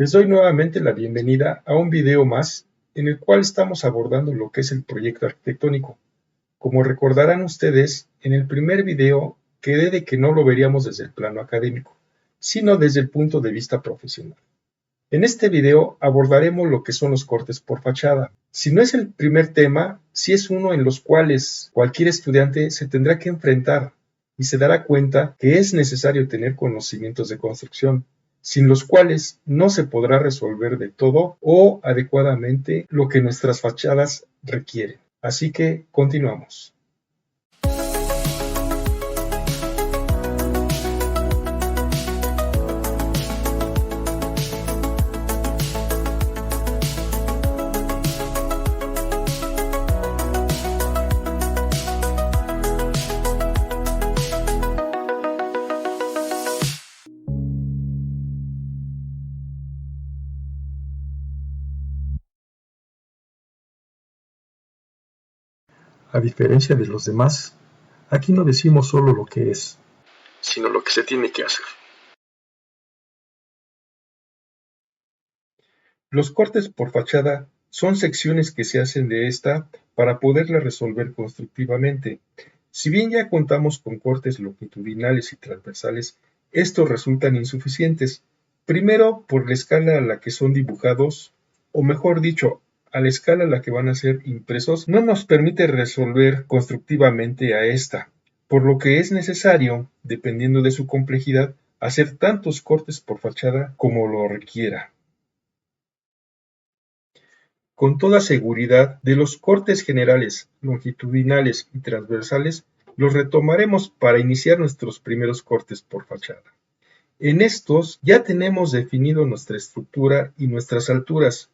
Les doy nuevamente la bienvenida a un video más en el cual estamos abordando lo que es el proyecto arquitectónico. Como recordarán ustedes, en el primer video quedé de que no lo veríamos desde el plano académico, sino desde el punto de vista profesional. En este video abordaremos lo que son los cortes por fachada. Si no es el primer tema, sí es uno en los cuales cualquier estudiante se tendrá que enfrentar y se dará cuenta que es necesario tener conocimientos de construcción, sin los cuales no se podrá resolver de todo o adecuadamente lo que nuestras fachadas requieren. Así que continuamos. A diferencia de los demás, aquí no decimos solo lo que es, sino lo que se tiene que hacer. Los cortes por fachada son secciones que se hacen de esta para poderla resolver constructivamente. Si bien ya contamos con cortes longitudinales y transversales, estos resultan insuficientes. Primero, por la escala a la que son dibujados, o mejor dicho, a la escala a la que van a ser impresos, no nos permite resolver constructivamente a esta, por lo que es necesario, dependiendo de su complejidad, hacer tantos cortes por fachada como lo requiera. Con toda seguridad, de los cortes generales, longitudinales y transversales, los retomaremos para iniciar nuestros primeros cortes por fachada. En estos ya tenemos definido nuestra estructura y nuestras alturas.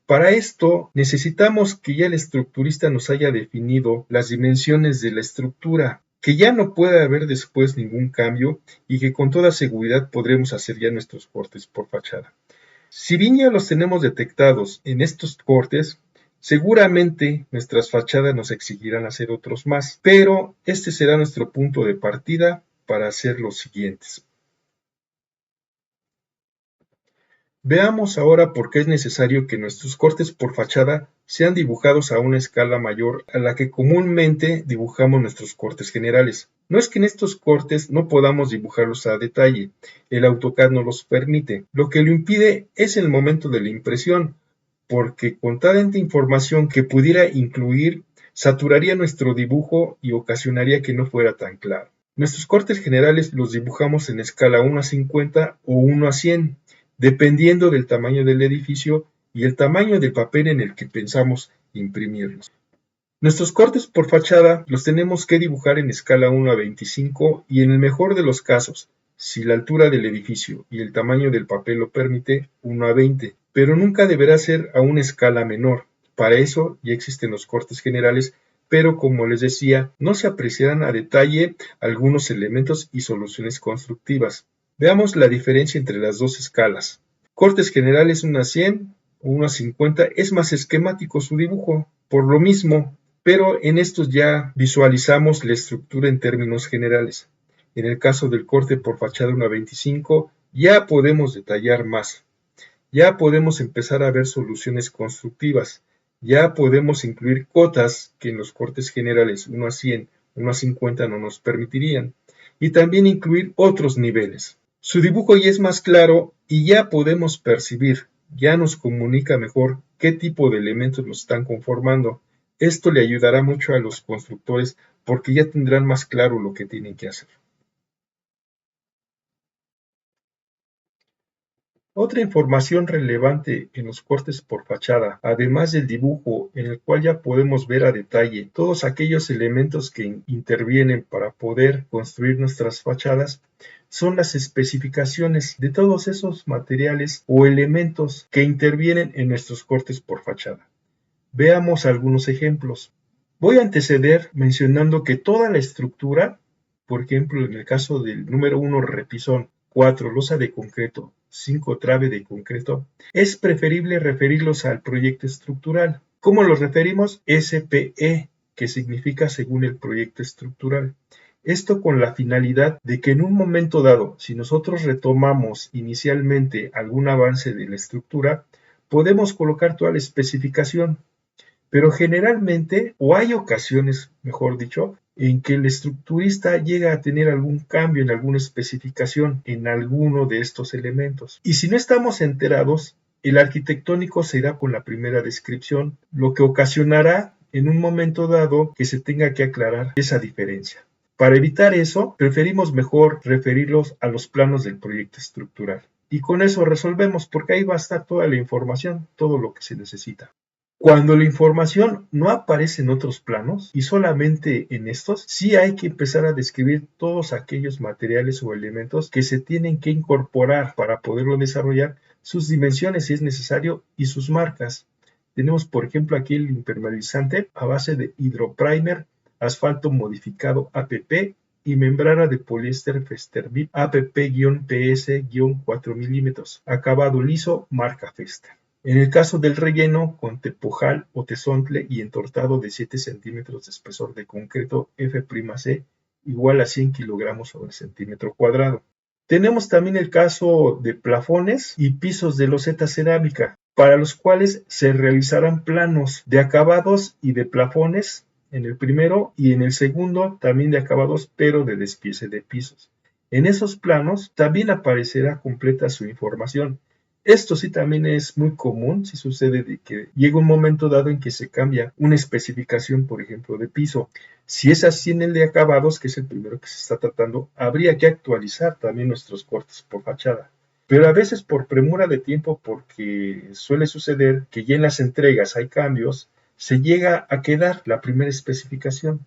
Para esto necesitamos que ya el estructurista nos haya definido las dimensiones de la estructura, que ya no pueda haber después ningún cambio y que con toda seguridad podremos hacer ya nuestros cortes por fachada. Si bien ya los tenemos detectados en estos cortes, seguramente nuestras fachadas nos exigirán hacer otros más, pero este será nuestro punto de partida para hacer los siguientes. Veamos ahora por qué es necesario que nuestros cortes por fachada sean dibujados a una escala mayor a la que comúnmente dibujamos nuestros cortes generales. No es que en estos cortes no podamos dibujarlos a detalle, el AutoCAD no los permite. Lo que lo impide es el momento de la impresión, porque con tanta información que pudiera incluir, saturaría nuestro dibujo y ocasionaría que no fuera tan claro. Nuestros cortes generales los dibujamos en escala 1:50 o 1:100. Dependiendo del tamaño del edificio y el tamaño del papel en el que pensamos imprimirlos. Nuestros cortes por fachada los tenemos que dibujar en escala 1:25 y en el mejor de los casos, si la altura del edificio y el tamaño del papel lo permite, 1:20, pero nunca deberá ser a una escala menor. Para eso ya existen los cortes generales, pero como les decía, no se apreciarán a detalle algunos elementos y soluciones constructivas. Veamos la diferencia entre las dos escalas. Cortes generales 1:100 o 1:50 es más esquemático su dibujo, por lo mismo, pero en estos ya visualizamos la estructura en términos generales. En el caso del corte por fachada 1:25 ya podemos detallar más. Ya podemos empezar a ver soluciones constructivas. Ya podemos incluir cotas que en los cortes generales 1:100, 1:50 no nos permitirían. Y también incluir otros niveles. Su dibujo ya es más claro y ya podemos percibir, ya nos comunica mejor qué tipo de elementos lo están conformando. Esto le ayudará mucho a los constructores porque ya tendrán más claro lo que tienen que hacer. Otra información relevante en los cortes por fachada, además del dibujo en el cual ya podemos ver a detalle todos aquellos elementos que intervienen para poder construir nuestras fachadas, son las especificaciones de todos esos materiales o elementos que intervienen en nuestros cortes por fachada. Veamos algunos ejemplos. Voy a anteceder mencionando que toda la estructura, por ejemplo en el caso del número 1 repisón, 4 losa de concreto, 5 trave de concreto, es preferible referirlos al proyecto estructural. ¿Cómo los referimos? SPE, que significa según el proyecto estructural. Esto con la finalidad de que en un momento dado, si nosotros retomamos inicialmente algún avance de la estructura, podemos colocar toda la especificación, pero generalmente, o hay ocasiones, mejor dicho, en que el estructurista llega a tener algún cambio en alguna especificación en alguno de estos elementos. Y si no estamos enterados, el arquitectónico se irá con la primera descripción, lo que ocasionará en un momento dado que se tenga que aclarar esa diferencia. Para evitar eso, preferimos mejor referirlos a los planos del proyecto estructural. Y con eso resolvemos, porque ahí va a estar toda la información, todo lo que se necesita. Cuando la información no aparece en otros planos y solamente en estos, sí hay que empezar a describir todos aquellos materiales o elementos que se tienen que incorporar para poderlo desarrollar, sus dimensiones si es necesario y sus marcas. Tenemos por ejemplo aquí el impermeabilizante a base de hidroprimer, asfalto modificado APP y membrana de poliéster Festerbit APP-PS-4 milímetros, acabado liso, marca Fester. En el caso del relleno, con tepojal o tezontle y entortado de 7 centímetros de espesor de concreto F'(C) igual a 100 kilogramos sobre centímetro cuadrado. Tenemos también el caso de plafones y pisos de loseta cerámica, para los cuales se realizarán planos de acabados y de plafones en el primero y en el segundo también de acabados pero de despiece de pisos. En esos planos también aparecerá completa su información. Esto sí también es muy común, si sucede de que llega un momento dado en que se cambia una especificación, por ejemplo, de piso. Si es así en el de acabados, que es el primero que se está tratando, habría que actualizar también nuestros cortes por fachada. Pero a veces por premura de tiempo, porque suele suceder que ya en las entregas hay cambios, se llega a quedar la primera especificación.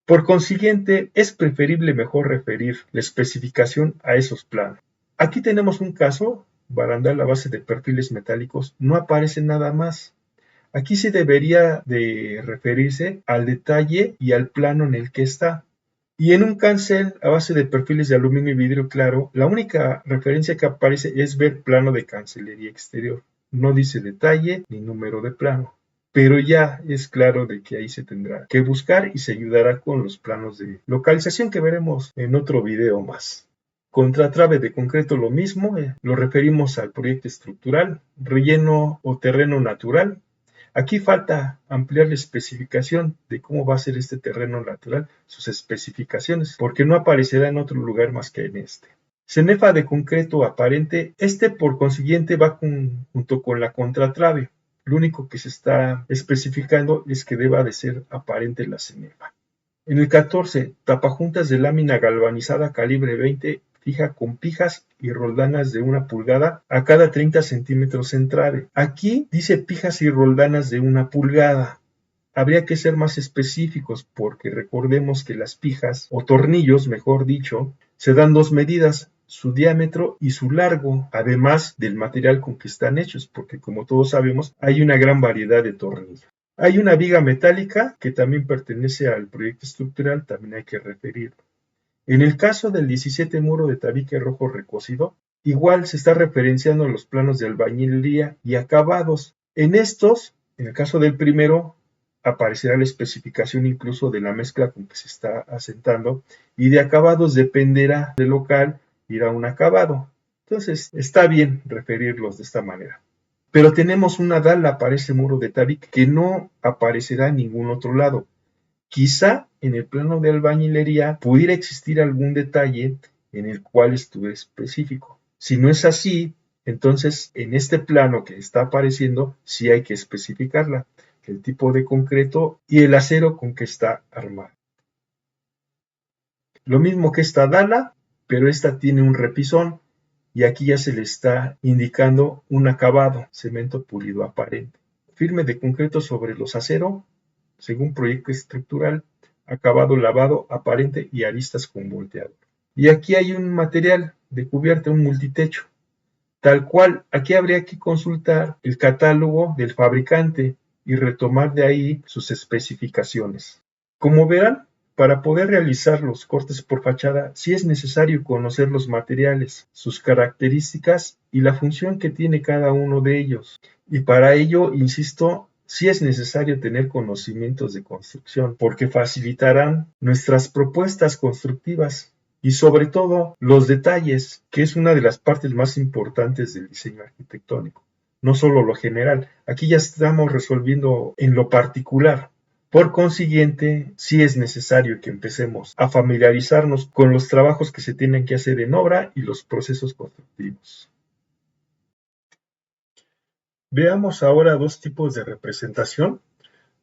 Por consiguiente, es preferible mejor referir la especificación a esos planos. Aquí tenemos un caso, barandal a base de perfiles metálicos, no aparece nada más. Aquí sí debería de referirse al detalle y al plano en el que está. Y en un cancel a base de perfiles de aluminio y vidrio claro, la única referencia que aparece es ver plano de cancelería exterior. No dice detalle ni número de plano. Pero ya es claro de que ahí se tendrá que buscar y se ayudará con los planos de localización que veremos en otro video más. Contratrave de concreto lo mismo, lo referimos al proyecto estructural, relleno o terreno natural. Aquí falta ampliar la especificación de cómo va a ser este terreno natural, sus especificaciones, porque no aparecerá en otro lugar más que en este. Cenefa de concreto aparente, este por consiguiente va junto con la contratrave. Lo único que se está especificando es que deba de ser aparente la cenefa. En el 14, tapajuntas de lámina galvanizada calibre 20 fija con pijas y roldanas de 1 pulgada a cada 30 centímetros en trave. Aquí dice pijas y roldanas de 1 pulgada. Habría que ser más específicos porque recordemos que las pijas, o tornillos mejor dicho, se dan dos medidas, su diámetro y su largo, además del material con que están hechos, porque como todos sabemos hay una gran variedad de tornillos. Hay una viga metálica que también pertenece al proyecto estructural, también hay que referirlo. En el caso del 17 muro de tabique rojo recocido, igual se está referenciando los planos de albañilería y acabados. En estos, en el caso del primero, aparecerá la especificación incluso de la mezcla con que se está asentando y de acabados dependerá del local, irá un acabado. Entonces, está bien referirlos de esta manera. Pero tenemos una dala para ese muro de tabique que no aparecerá en ningún otro lado. Quizá en el plano de albañilería pudiera existir algún detalle en el cual estuviera específico. Si no es así, entonces en este plano que está apareciendo sí hay que especificarla, el tipo de concreto y el acero con que está armado. Lo mismo que esta dala, pero esta tiene un repisón y aquí ya se le está indicando un acabado, cemento pulido aparente. Firme de concreto sobre los acero, según proyecto estructural, acabado lavado aparente y aristas con volteado. Y aquí hay un material de cubierta, un multitecho. Tal cual, aquí habría que consultar el catálogo del fabricante y retomar de ahí sus especificaciones. Como verán, para poder realizar los cortes por fachada, sí es necesario conocer los materiales, sus características y la función que tiene cada uno de ellos. Y para ello, insisto, sí es necesario tener conocimientos de construcción porque facilitarán nuestras propuestas constructivas y sobre todo los detalles, que es una de las partes más importantes del diseño arquitectónico, no solo lo general. Aquí ya estamos resolviendo en lo particular. Por consiguiente, sí es necesario que empecemos a familiarizarnos con los trabajos que se tienen que hacer en obra y los procesos constructivos. Veamos ahora dos tipos de representación,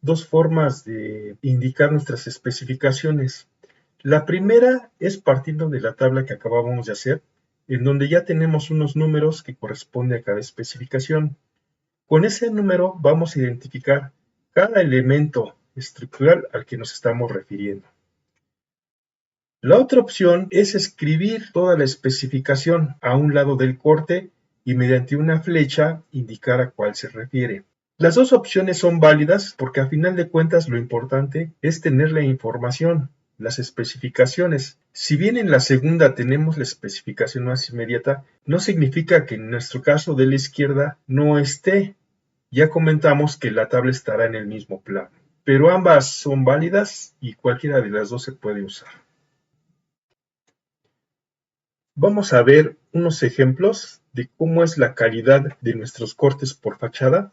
dos formas de indicar nuestras especificaciones. La primera es partiendo de la tabla que acabamos de hacer, en donde ya tenemos unos números que corresponden a cada especificación. Con ese número vamos a identificar cada elemento estructural al que nos estamos refiriendo. La otra opción es escribir toda la especificación a un lado del corte y mediante una flecha indicar a cuál se refiere. Las dos opciones son válidas porque a final de cuentas lo importante es tener la información, las especificaciones. Si bien en la segunda tenemos la especificación más inmediata, no significa que en nuestro caso de la izquierda no esté. Ya comentamos que la tabla estará en el mismo plano, pero ambas son válidas y cualquiera de las dos se puede usar. Vamos a ver unos ejemplos de cómo es la calidad de nuestros cortes por fachada,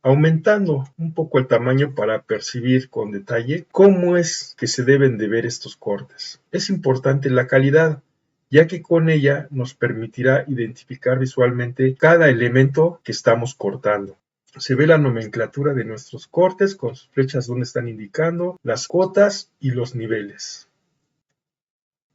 aumentando un poco el tamaño para percibir con detalle cómo es que se deben de ver estos cortes. Es importante la calidad, ya que con ella nos permitirá identificar visualmente cada elemento que estamos cortando. Se ve la nomenclatura de nuestros cortes con sus flechas donde están indicando las cotas y los niveles.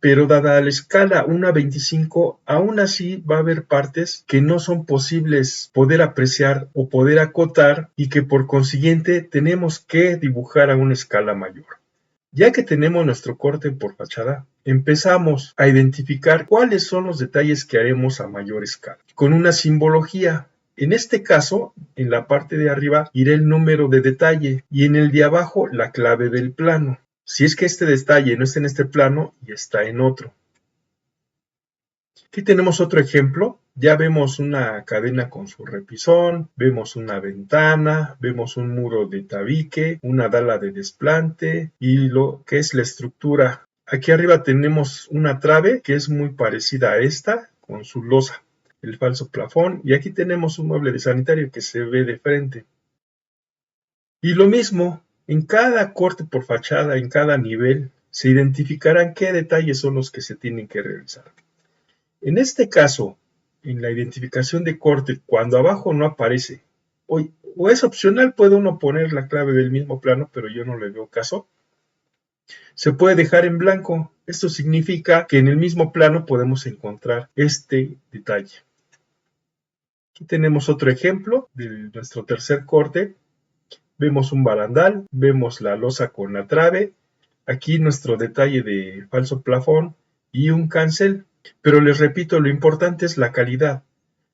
Pero dada la escala 1:25, aún así va a haber partes que no son posibles poder apreciar o poder acotar y que por consiguiente tenemos que dibujar a una escala mayor. Ya que tenemos nuestro corte por fachada, empezamos a identificar cuáles son los detalles que haremos a mayor escala, con una simbología. En este caso, en la parte de arriba irá el número de detalle y en el de abajo la clave del plano. Si es que este detalle no está en este plano y está en otro. Aquí tenemos otro ejemplo. Ya vemos una cadena con su repisón, vemos una ventana, vemos un muro de tabique, una dala de desplante y lo que es la estructura. Aquí arriba tenemos una trave que es muy parecida a esta con su losa, el falso plafón, y aquí tenemos un mueble de sanitario que se ve de frente. Y lo mismo, en cada corte por fachada, en cada nivel, se identificarán qué detalles son los que se tienen que realizar. En este caso, en la identificación de corte, cuando abajo no aparece, o es opcional, puede uno poner la clave del mismo plano, pero yo no le veo caso, se puede dejar en blanco. Esto significa que en el mismo plano podemos encontrar este detalle. Aquí tenemos otro ejemplo de nuestro tercer corte. Vemos un barandal, vemos la losa con la trave, aquí nuestro detalle de falso plafón y un cancel. Pero les repito, lo importante es la calidad.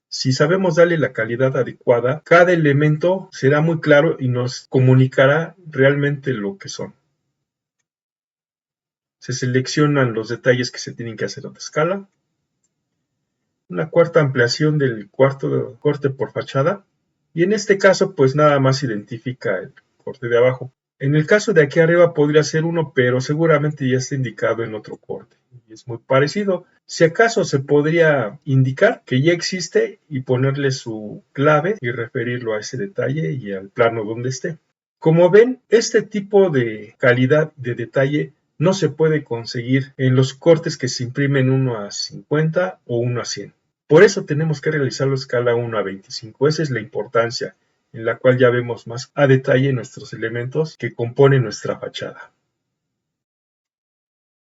Si sabemos darle la calidad adecuada, cada elemento será muy claro y nos comunicará realmente lo que son. Se seleccionan los detalles que se tienen que hacer a escala. Una cuarta ampliación del cuarto corte por fachada. Y en este caso, pues nada más identifica el corte de abajo. En el caso de aquí arriba podría ser uno, pero seguramente ya está indicado en otro corte. Y es muy parecido. Si acaso se podría indicar que ya existe y ponerle su clave y referirlo a ese detalle y al plano donde esté. Como ven, este tipo de calidad de detalle no se puede conseguir en los cortes que se imprimen 1:50 o 1:100. Por eso tenemos que realizarlo a escala 1:25. Esa es la importancia, en la cual ya vemos más a detalle nuestros elementos que componen nuestra fachada.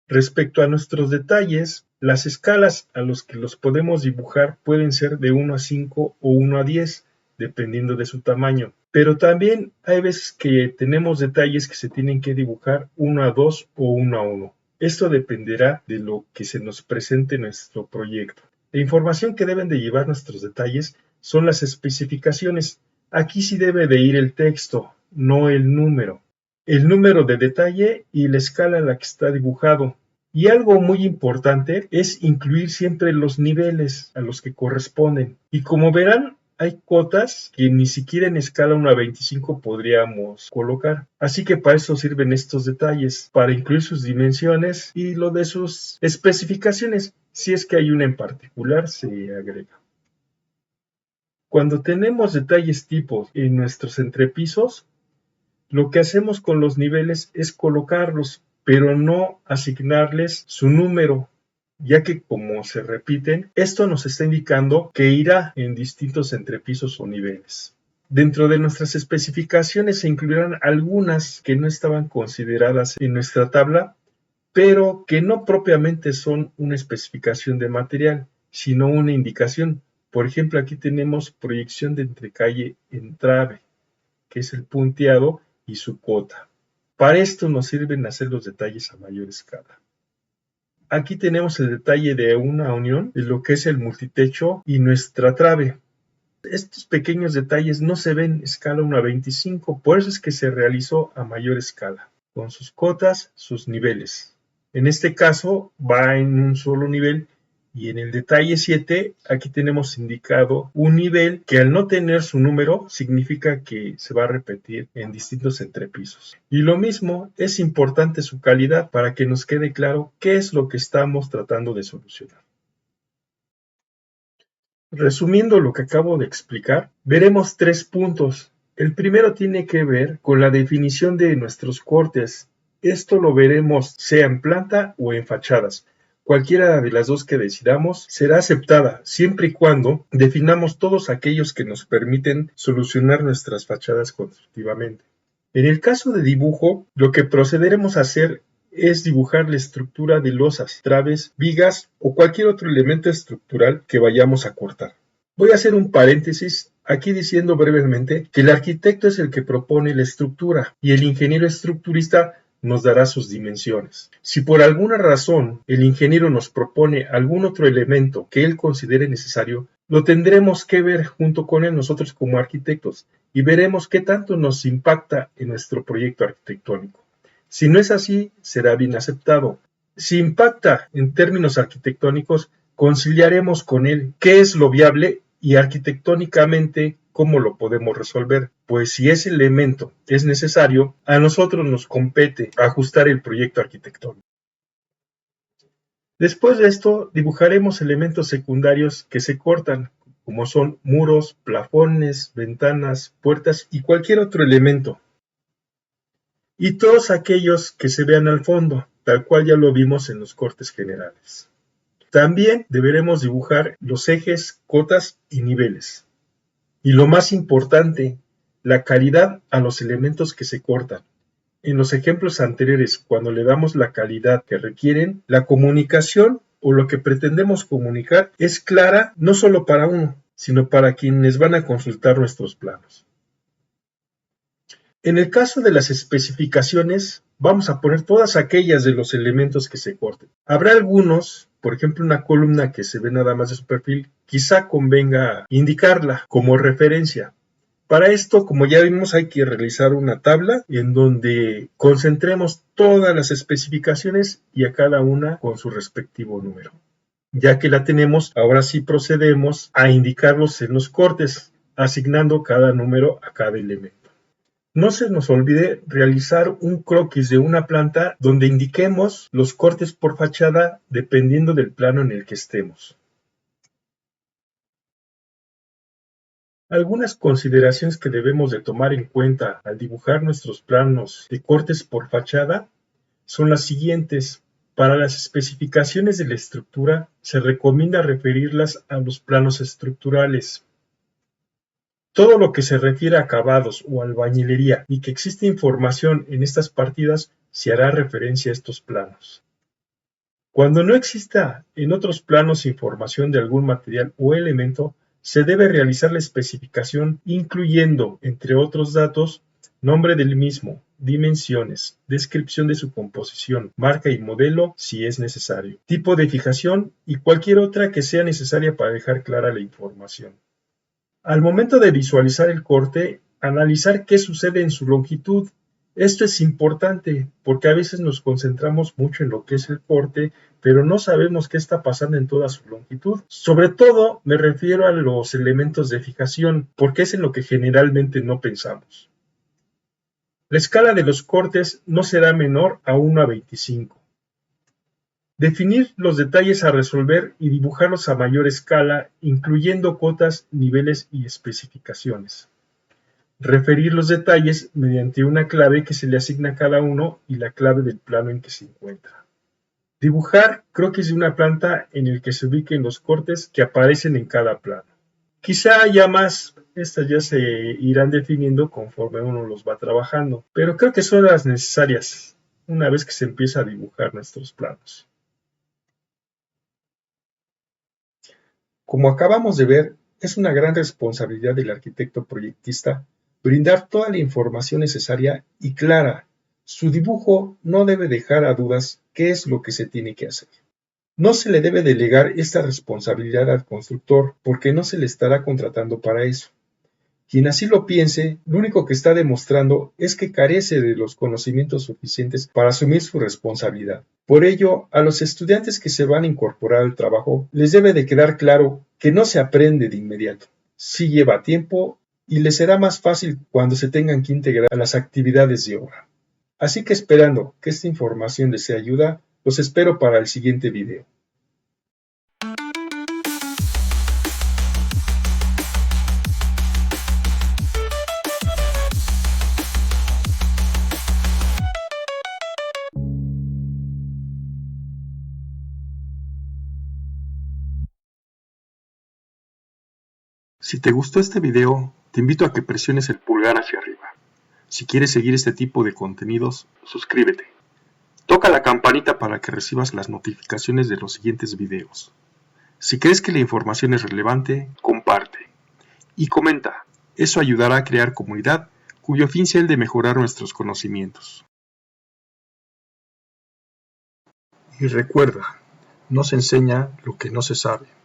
Respecto a nuestros detalles, las escalas a los que los podemos dibujar pueden ser de 1:5 o 1:10, dependiendo de su tamaño. Pero también hay veces que tenemos detalles que se tienen que dibujar 1:2 o 1:1. Esto dependerá de lo que se nos presente en nuestro proyecto. La información que deben de llevar nuestros detalles son las especificaciones. Aquí sí debe de ir el texto, no el número. El número de detalle y la escala a la que está dibujado. Y algo muy importante es incluir siempre los niveles a los que corresponden. Y como verán, hay cotas que ni siquiera en escala 1:25 podríamos colocar. Así que para eso sirven estos detalles, para incluir sus dimensiones y lo de sus especificaciones, si es que hay una en particular, se agrega. Cuando tenemos detalles tipos en nuestros entrepisos, lo que hacemos con los niveles es colocarlos, pero no asignarles su número, ya que como se repiten, esto nos está indicando que irá en distintos entrepisos o niveles. Dentro de nuestras especificaciones se incluirán algunas que no estaban consideradas en nuestra tabla, pero que no propiamente son una especificación de material, sino una indicación. Por ejemplo, aquí tenemos proyección de entrecalle en trave, que es el punteado y su cota. Para esto nos sirven hacer los detalles a mayor escala. Aquí tenemos el detalle de una unión de lo que es el multitecho y nuestra trave. Estos pequeños detalles no se ven en escala 1:25, por eso es que se realizó a mayor escala, con sus cotas, sus niveles. En este caso va en un solo nivel y en el detalle 7 aquí tenemos indicado un nivel que al no tener su número significa que se va a repetir en distintos entrepisos. Y lo mismo, es importante su calidad para que nos quede claro qué es lo que estamos tratando de solucionar. Resumiendo lo que acabo de explicar, veremos 3 puntos. El primero tiene que ver con la definición de nuestros cortes. Esto lo veremos sea en planta o en fachadas. Cualquiera de las dos que decidamos será aceptada, siempre y cuando definamos todos aquellos que nos permiten solucionar nuestras fachadas constructivamente. En el caso de dibujo, lo que procederemos a hacer es dibujar la estructura de losas, traves, vigas o cualquier otro elemento estructural que vayamos a cortar. Voy a hacer un paréntesis aquí diciendo brevemente que el arquitecto es el que propone la estructura y el ingeniero estructurista nos dará sus dimensiones. Si por alguna razón el ingeniero nos propone algún otro elemento que él considere necesario, lo tendremos que ver junto con él nosotros como arquitectos y veremos qué tanto nos impacta en nuestro proyecto arquitectónico. Si no es así, será bien aceptado. Si impacta en términos arquitectónicos, conciliaremos con él qué es lo viable y arquitectónicamente cómo lo podemos resolver. Pues si ese elemento es necesario, a nosotros nos compete ajustar el proyecto arquitectónico. Después de esto, dibujaremos elementos secundarios que se cortan, como son muros, plafones, ventanas, puertas y cualquier otro elemento. Y todos aquellos que se vean al fondo, tal cual ya lo vimos en los cortes generales. También deberemos dibujar los ejes, cotas y niveles. Y lo más importante, la calidad a los elementos que se cortan. En los ejemplos anteriores, cuando le damos la calidad que requieren, la comunicación o lo que pretendemos comunicar es clara no solo para uno, sino para quienes van a consultar nuestros planos. En el caso de las especificaciones, vamos a poner todas aquellas de los elementos que se corten. Habrá algunos, por ejemplo una columna que se ve nada más de su perfil, quizá convenga indicarla como referencia. Para esto, como ya vimos, hay que realizar una tabla en donde concentremos todas las especificaciones y a cada una con su respectivo número. Ya que la tenemos, ahora sí procedemos a indicarlos en los cortes, asignando cada número a cada elemento. No se nos olvide realizar un croquis de una planta donde indiquemos los cortes por fachada dependiendo del plano en el que estemos. Algunas consideraciones que debemos de tomar en cuenta al dibujar nuestros planos de cortes por fachada son las siguientes. Para las especificaciones de la estructura se recomienda referirlas a los planos estructurales. Todo lo que se refiere a acabados o albañilería y que existe información en estas partidas se hará referencia a estos planos. Cuando no exista en otros planos información de algún material o elemento, se debe realizar la especificación incluyendo, entre otros datos, nombre del mismo, dimensiones, descripción de su composición, marca y modelo si es necesario, tipo de fijación y cualquier otra que sea necesaria para dejar clara la información. Al momento de visualizar el corte, analizar qué sucede en su longitud Esto es importante porque a veces nos concentramos mucho en lo que es el corte, pero no sabemos qué está pasando en toda su longitud. Sobre todo me refiero a los elementos de fijación, porque es en lo que generalmente no pensamos. La escala de los cortes no será menor a 1:25. Definir los detalles a resolver y dibujarlos a mayor escala, incluyendo cotas, niveles y especificaciones. Referir los detalles mediante una clave que se le asigna a cada uno y la clave del plano en que se encuentra. Dibujar croquis de una planta en el que se ubiquen los cortes que aparecen en cada plano. Quizá haya más, estas ya se irán definiendo conforme uno los va trabajando, pero creo que son las necesarias una vez que se empieza a dibujar nuestros planos. Como acabamos de ver, es una gran responsabilidad del arquitecto proyectista brindar toda la información necesaria y clara. Su dibujo no debe dejar a dudas qué es lo que se tiene que hacer. No se le debe delegar esta responsabilidad al constructor porque no se le estará contratando para eso. Quien así lo piense, lo único que está demostrando es que carece de los conocimientos suficientes para asumir su responsabilidad. Por ello, a los estudiantes que se van a incorporar al trabajo, les debe de quedar claro que no se aprende de inmediato. Sí lleva tiempo y les será más fácil cuando se tengan que integrar a las actividades de obra. Así que esperando que esta información les sea ayuda, los espero para el siguiente video. Si te gustó este video, te invito a que presiones el pulgar hacia arriba. Si quieres seguir este tipo de contenidos, suscríbete. Toca la campanita para que recibas las notificaciones de los siguientes videos. Si crees que la información es relevante, comparte. Y comenta. Eso ayudará a crear comunidad, cuyo fin sea el de mejorar nuestros conocimientos. Y recuerda, no se enseña lo que no se sabe.